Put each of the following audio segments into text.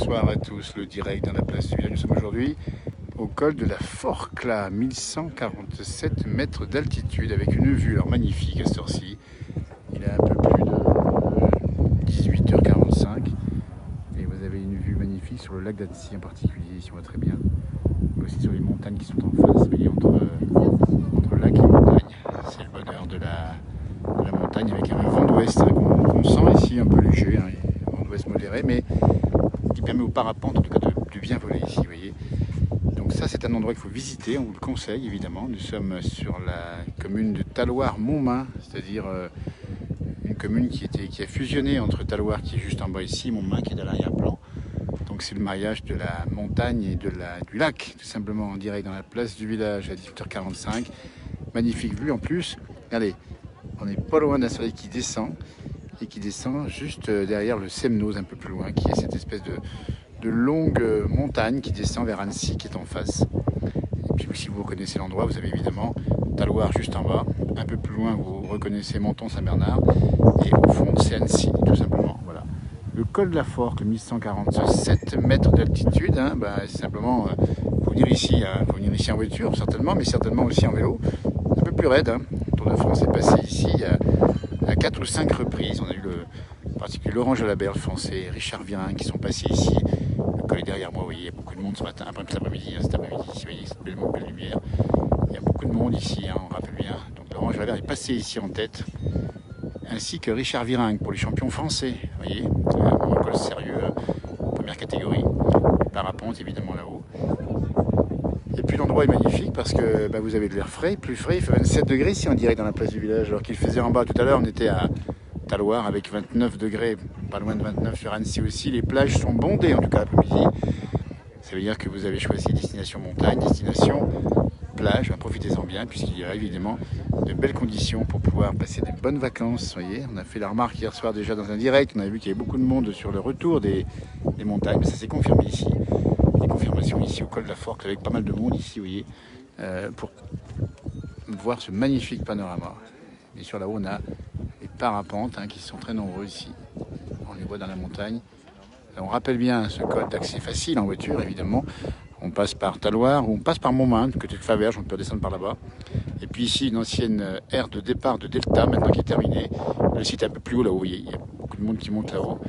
Bonsoir à tous, le direct dans la place du village. Nous sommes aujourd'hui au col de la Forclaz, 1147 mètres d'altitude avec une vue alors magnifique à cette heure-ci. Il est un peu plus de 18h45 et vous avez une vue magnifique sur le lac d'Annecy en particulier, ici on voit très bien. Et aussi sur les montagnes qui sont en face, vous voyez, entre lac et montagne. C'est le bonheur de la montagne avec un vent d'ouest qu'on sent ici un peu léger, un vent d'ouest modéré, mais qui permet aux parapentes en tout cas de bien voler ici, vous voyez. Donc ça c'est un endroit qu'il faut visiter, on vous le conseille évidemment. Nous sommes sur la commune de Talloires-Montmain, c'est-à-dire une commune qui a fusionné entre Talloires qui est juste en bas ici, Montmain qui est à l'arrière-plan. Donc c'est le mariage de la montagne et du lac, tout simplement en direct dans la place du village à 18h45. Magnifique vue en plus. Regardez, on n'est pas loin d'un soleil qui descend et qui descend juste derrière le Semnoz un peu plus loin, qui est cette espèce de longue montagne qui descend vers Annecy qui est en face. Et puis si vous reconnaissez l'endroit, vous avez évidemment Talloires juste en bas. Un peu plus loin, vous reconnaissez Menton-Saint-Bernard. Et au fond, c'est Annecy, tout simplement. Voilà. Le col de la Forclaz, 1147 mètres d'altitude, hein, c'est simplement, faut venir ici, faut venir ici en voiture certainement, mais certainement aussi en vélo. C'est un peu plus raide. Hein. Le Tour de France est passé ici à 4 ou 5 reprises. On a eu en particulier Laurent Jalabert, le français, Richard Virin qui sont passés ici. Le col est derrière moi, vous voyez, il y a beaucoup de monde ce matin, cet après-midi, cet après-midi, vous voyez, cette belle lumière. Il y a beaucoup de monde ici, hein, on rappelle bien. Donc Laurent Jalabert est passé ici en tête, ainsi que Richard Virin pour les champions français, vous voyez, un col sérieux, première catégorie, parapente évidemment là-haut. Et puis l'endroit est magnifique parce que vous avez de l'air frais, plus frais, il fait 27 degrés ici en direct dans la place du village, alors qu'il faisait en bas tout à l'heure, on était à Talloires avec 29 degrés, pas loin de 29 sur Annecy aussi. Les plages sont bondées en tout cas l'après-midi. Ça veut dire que vous avez choisi destination montagne, destination plage, profitez-en bien puisqu'il y a évidemment de belles conditions pour pouvoir passer de bonnes vacances. Vous voyez, on a fait la remarque hier soir déjà dans un direct, on a vu qu'il y avait beaucoup de monde sur le retour des montagnes, mais ça s'est confirmé ici. Des confirmations ici au col de la Forclaz avec pas mal de monde ici, vous voyez, pour voir ce magnifique panorama. Bien sûr là-haut on a les parapentes qui sont très nombreux ici. On les voit dans la montagne. On rappelle bien ce col d'accès facile en voiture évidemment. On passe par Talloires ou on passe par Montmain, du côté de Faverges, on peut descendre par là-bas. Et puis ici une ancienne aire de départ de Delta maintenant qui est terminée. Le site est un peu plus haut là-haut, il y a beaucoup de monde qui monte là-haut.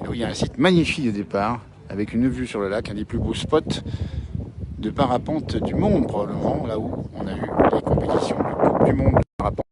Et là il y a un site magnifique de départ avec une vue sur le lac, un des plus beaux spots de parapente du monde probablement, là où on a eu les compétitions de Coupe du Monde de parapente.